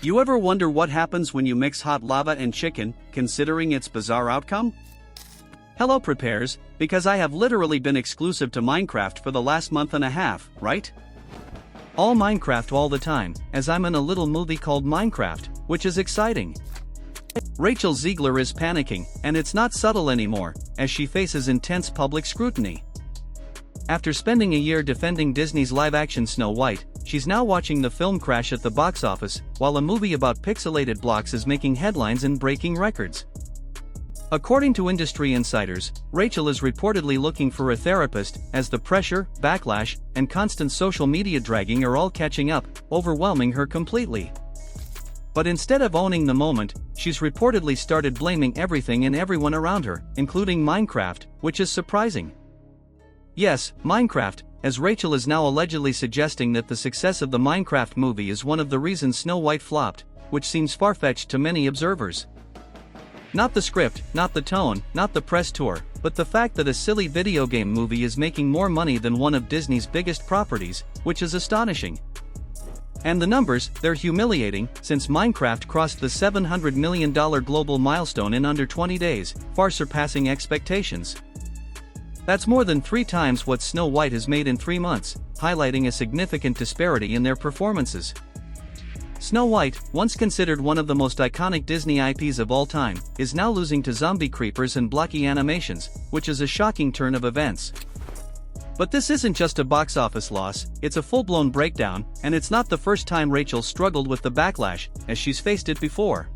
You ever wonder what happens when you mix hot lava and chicken, considering its bizarre outcome? Hello prepares, because I have literally been exclusive to Minecraft for the last month and a half, right? All Minecraft all the time, as I'm in a little movie called Minecraft, which is exciting. Rachel Zegler is panicking, and it's not subtle anymore, as she faces intense public scrutiny. After spending a year defending Disney's live-action Snow White, she's now watching the film crash at the box office, while a movie about pixelated blocks is making headlines and breaking records. According to industry insiders, Rachel is reportedly looking for a therapist, as the pressure, backlash, and constant social media dragging are all catching up, overwhelming her completely. But instead of owning the moment, she's reportedly started blaming everything and everyone around her, including Minecraft, which is surprising. Yes, Minecraft, as Rachel is now allegedly suggesting that the success of the Minecraft movie is one of the reasons Snow White flopped, which seems far-fetched to many observers. Not the script, not the tone, not the press tour, but the fact that a silly video game movie is making more money than one of Disney's biggest properties, which is astonishing. And the numbers, they're humiliating, since Minecraft crossed the $700 million global milestone in under 20 days, far surpassing expectations. That's more than 3 times what Snow White has made in 3 months, highlighting a significant disparity in their performances. Snow White, once considered one of the most iconic Disney IPs of all time, is now losing to zombie creepers and blocky animations, which is a shocking turn of events. But this isn't just a box office loss, it's a full-blown breakdown, and it's not the first time Rachel struggled with the backlash, as she's faced it before.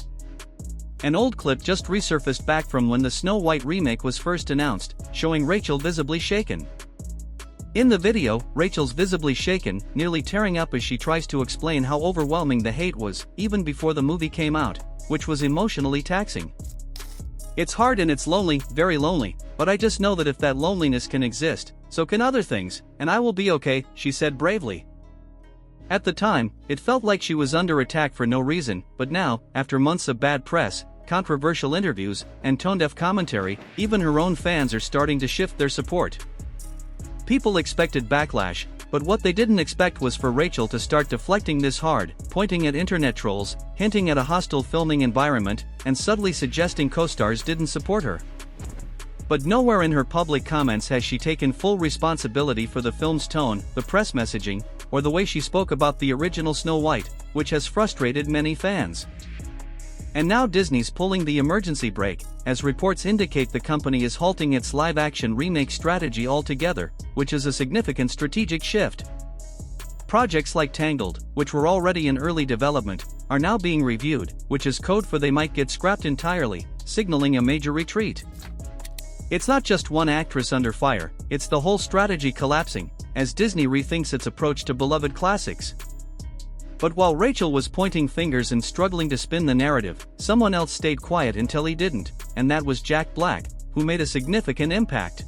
An old clip just resurfaced back from when the Snow White remake was first announced, showing Rachel visibly shaken. In the video, Rachel's visibly shaken, nearly tearing up as she tries to explain how overwhelming the hate was, even before the movie came out, which was emotionally taxing. It's hard and it's lonely, very lonely, but I just know that if that loneliness can exist, so can other things, and I will be okay, she said bravely. At the time, it felt like she was under attack for no reason, but now, after months of bad press, controversial interviews, and tone-deaf commentary, even her own fans are starting to shift their support. People expected backlash, but what they didn't expect was for Rachel to start deflecting this hard, pointing at internet trolls, hinting at a hostile filming environment, and subtly suggesting co-stars didn't support her. But nowhere in her public comments has she taken full responsibility for the film's tone, the press messaging, or the way she spoke about the original Snow White, which has frustrated many fans. And now Disney's pulling the emergency brake, as reports indicate the company is halting its live-action remake strategy altogether, which is a significant strategic shift. Projects like Tangled, which were already in early development, are now being reviewed, which is code for they might get scrapped entirely, signaling a major retreat. It's not just one actress under fire, it's the whole strategy collapsing, as Disney rethinks its approach to beloved classics. But while Rachel was pointing fingers and struggling to spin the narrative, someone else stayed quiet until he didn't, and that was Jack Black, who made a significant impact.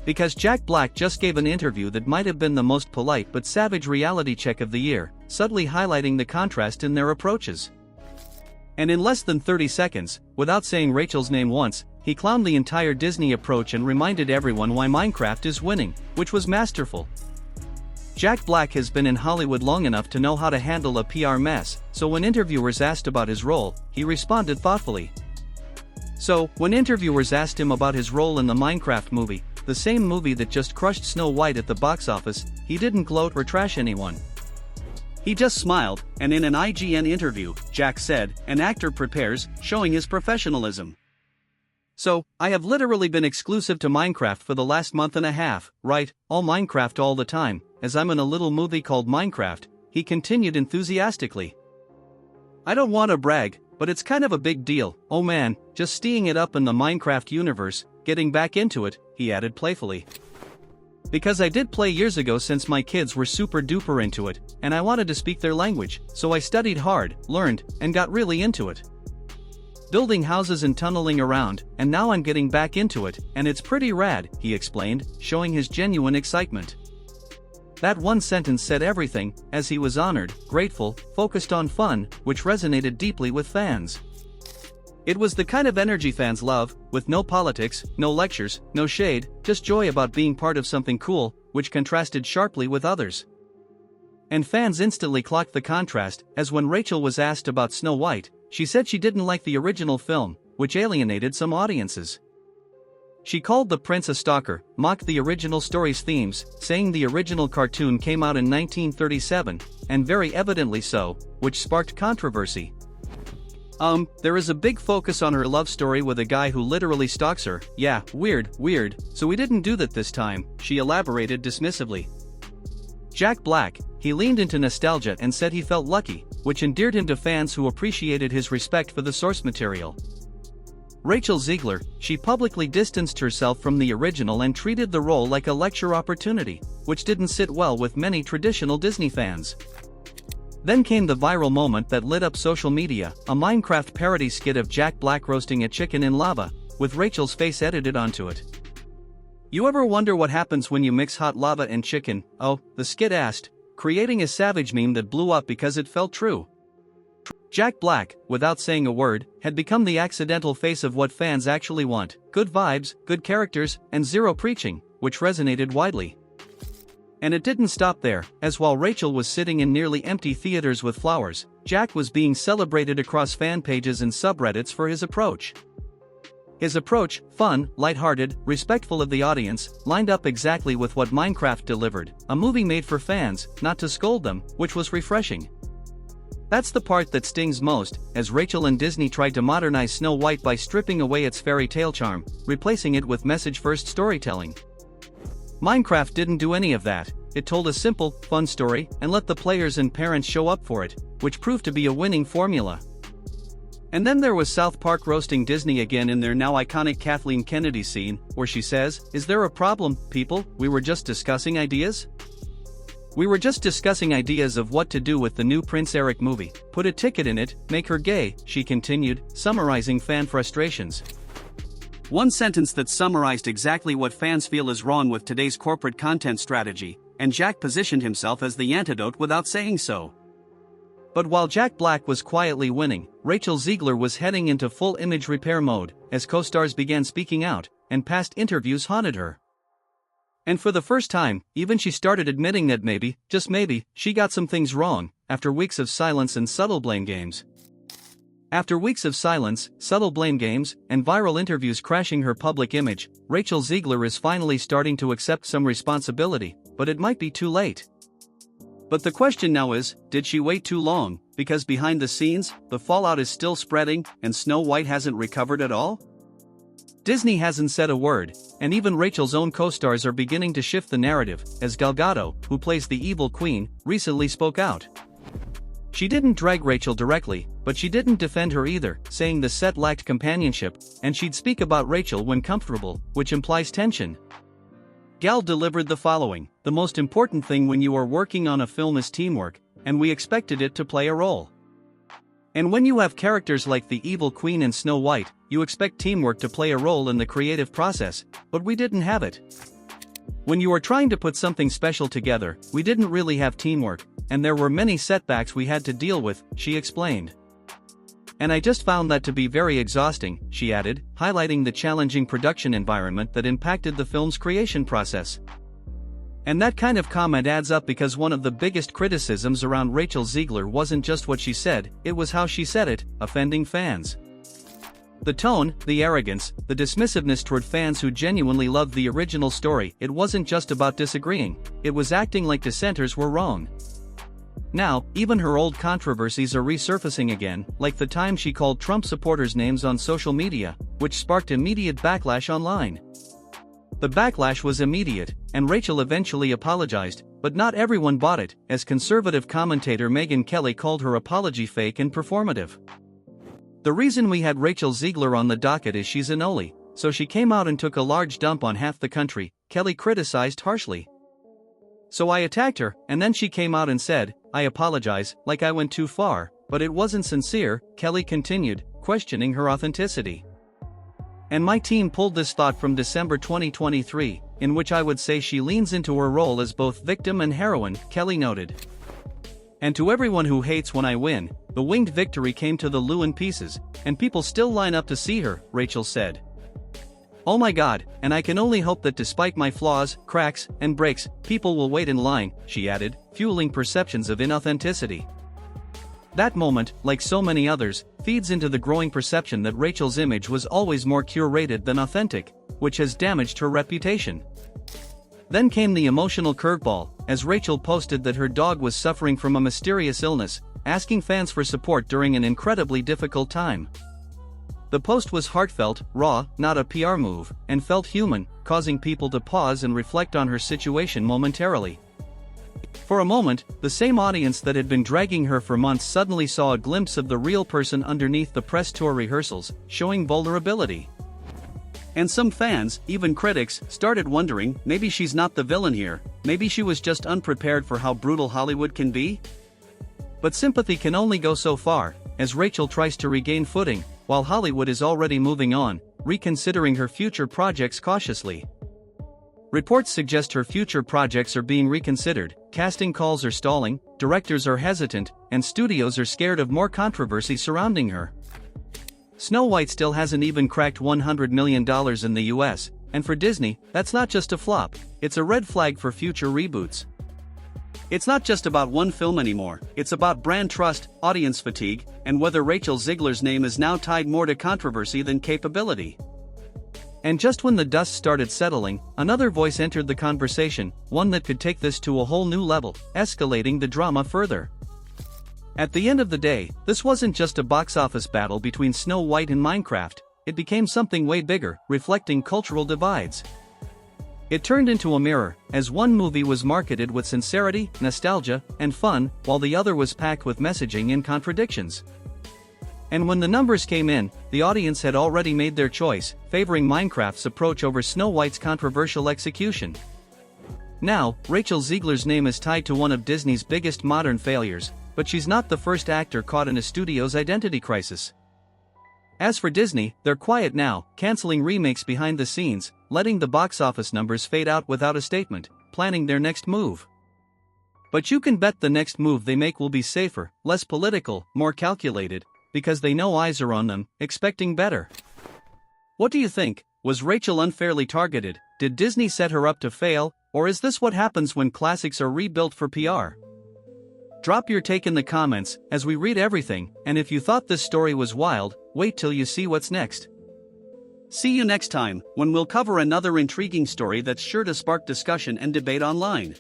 Because Jack Black just gave an interview that might have been the most polite but savage reality check of the year, subtly highlighting the contrast in their approaches. And in less than 30 seconds, without saying Rachel's name once, he clowned the entire Disney approach and reminded everyone why Minecraft is winning, which was masterful. Jack Black has been in Hollywood long enough to know how to handle a PR mess, so when interviewers asked about his role, he responded thoughtfully. So, when interviewers asked him about his role in the Minecraft movie, the same movie that just crushed Snow White at the box office, he didn't gloat or trash anyone. He just smiled, and in an IGN interview, Jack said, "An actor prepares, showing his professionalism. So, I have literally been exclusive to Minecraft for the last month and a half, right, all Minecraft all the time, as I'm in a little movie called Minecraft," he continued enthusiastically. "I don't want to brag, but it's kind of a big deal, oh man, just steeing it up in the Minecraft universe, getting back into it," he added playfully. "Because I did play years ago since my kids were super duper into it, and I wanted to speak their language, so I studied hard, learned, and got really into it. Building houses and tunneling around, and now I'm getting back into it, and it's pretty rad," he explained, showing his genuine excitement. That one sentence said everything, as he was honored, grateful, focused on fun, which resonated deeply with fans. It was the kind of energy fans love, with no politics, no lectures, no shade, just joy about being part of something cool, which contrasted sharply with others. And fans instantly clocked the contrast, as when Rachel was asked about Snow White, she said she didn't like the original film, which alienated some audiences. She called the prince a stalker, mocked the original story's themes, saying the original cartoon came out in 1937, and very evidently so, which sparked controversy. There is a big focus on her love story with a guy who literally stalks her. Yeah, weird, so we didn't do that this time, she elaborated dismissively. Jack Black, he leaned into nostalgia and said he felt lucky, which endeared him to fans who appreciated his respect for the source material. Rachel Zegler, she publicly distanced herself from the original and treated the role like a lecture opportunity, which didn't sit well with many traditional Disney fans. Then came the viral moment that lit up social media, a Minecraft parody skit of Jack Black roasting a chicken in lava, with Rachel's face edited onto it. You ever wonder what happens when you mix hot lava and chicken? Oh, the skit asked, creating a savage meme that blew up because it felt true. Jack Black, without saying a word, had become the accidental face of what fans actually want: good vibes, good characters, and zero preaching, which resonated widely. And it didn't stop there, as while Rachel was sitting in nearly empty theaters with flowers, Jack was being celebrated across fan pages and subreddits for his approach. His approach, fun, lighthearted, respectful of the audience, lined up exactly with what Minecraft delivered, a movie made for fans, not to scold them, which was refreshing. That's the part that stings most, as Rachel and Disney tried to modernize Snow White by stripping away its fairy tale charm, replacing it with message-first storytelling. Minecraft didn't do any of that. It told a simple, fun story, and let the players and parents show up for it, which proved to be a winning formula. And then there was South Park roasting Disney again in their now iconic Kathleen Kennedy scene, where she says, "Is there a problem, people? We were just discussing ideas? We were just discussing ideas of what to do with the new Prince Eric movie. Put a ticket in it, make her gay," she continued, summarizing fan frustrations. One sentence that summarized exactly what fans feel is wrong with today's corporate content strategy, and Jack positioned himself as the antidote without saying so. But while Jack Black was quietly winning, Rachel Zegler was heading into full image repair mode, as co-stars began speaking out, and past interviews haunted her. And for the first time, even she started admitting that maybe, just maybe, she got some things wrong, after weeks of silence and subtle blame games. After weeks of silence, subtle blame games, and viral interviews crashing her public image, Rachel Zegler is finally starting to accept some responsibility, but it might be too late. But the question now is, did she wait too long? Because behind the scenes, the fallout is still spreading, and Snow White hasn't recovered at all? Disney hasn't said a word, and even Rachel's own co-stars are beginning to shift the narrative, as Gal Gadot, who plays the evil queen, recently spoke out. She didn't drag Rachel directly, but she didn't defend her either, saying the set lacked companionship, and she'd speak about Rachel when comfortable, which implies tension. Gal delivered the following: "The most important thing when you are working on a film is teamwork, and we expected it to play a role. And when you have characters like the evil queen and Snow White, you expect teamwork to play a role in the creative process, but we didn't have it. When you are trying to put something special together, we didn't really have teamwork, and there were many setbacks we had to deal with," she explained. "And I just found that to be very exhausting," she added, highlighting the challenging production environment that impacted the film's creation process. And that kind of comment adds up because one of the biggest criticisms around Rachel Zegler wasn't just what she said, it was how she said it, offending fans. The tone, the arrogance, the dismissiveness toward fans who genuinely loved the original story. It wasn't just about disagreeing, it was acting like dissenters were wrong. Now, even her old controversies are resurfacing again, like the time she called Trump supporters names on social media, which sparked immediate backlash online. The backlash was immediate, and Rachel eventually apologized, but not everyone bought it, as conservative commentator Megyn Kelly called her apology fake and performative. "The reason we had Rachel Zegler on the docket is she's an Oli, so she came out and took a large dump on half the country," Kelly criticized harshly. "So I attacked her, and then she came out and said, 'I apologize,' like I went too far, but it wasn't sincere," Kelly continued, questioning her authenticity. "And my team pulled this thought from December 2023, in which I would say she leans into her role as both victim and heroine," Kelly noted. "And to everyone who hates when I win, the winged victory came to the Lewin pieces, and people still line up to see her," Rachel said. Oh my god, and I can only hope that despite my flaws, cracks, and breaks, people will wait in line, she added, fueling perceptions of inauthenticity. That moment, like so many others, feeds into the growing perception that Rachel's image was always more curated than authentic, which has damaged her reputation. Then came the emotional curveball, as Rachel posted that her dog was suffering from a mysterious illness, asking fans for support during an incredibly difficult time. The post was heartfelt, raw, not a PR move, and felt human, causing people to pause and reflect on her situation momentarily. For a moment, the same audience that had been dragging her for months suddenly saw a glimpse of the real person underneath the press tour rehearsals, showing vulnerability. And some fans, even critics, started wondering, maybe she's not the villain here, maybe she was just unprepared for how brutal Hollywood can be? But sympathy can only go so far, as Rachel tries to regain footing, while Hollywood is already moving on, reconsidering her future projects cautiously. Reports suggest her future projects are being reconsidered, casting calls are stalling, directors are hesitant, and studios are scared of more controversy surrounding her. Snow White still hasn't even cracked $100 million in the US, and for Disney, that's not just a flop, it's a red flag for future reboots. It's not just about one film anymore, it's about brand trust, audience fatigue, and whether Rachel Zegler's name is now tied more to controversy than capability. And just when the dust started settling, another voice entered the conversation, one that could take this to a whole new level, escalating the drama further. At the end of the day, this wasn't just a box office battle between Snow White and Minecraft, it became something way bigger, reflecting cultural divides. It turned into a mirror, as one movie was marketed with sincerity, nostalgia, and fun, while the other was packed with messaging and contradictions. And when the numbers came in, the audience had already made their choice, favoring Minecraft's approach over Snow White's controversial execution. Now, Rachel Zegler's name is tied to one of Disney's biggest modern failures, but she's not the first actor caught in a studio's identity crisis. As for Disney, they're quiet now, canceling remakes behind the scenes, letting the box office numbers fade out without a statement, planning their next move. But you can bet the next move they make will be safer, less political, more calculated, because they know eyes are on them, expecting better. What do you think? Was Rachel unfairly targeted? Did Disney set her up to fail, or is this what happens when classics are rebuilt for PR? Drop your take in the comments, as we read everything, and if you thought this story was wild, wait till you see what's next. See you next time, when we'll cover another intriguing story that's sure to spark discussion and debate online.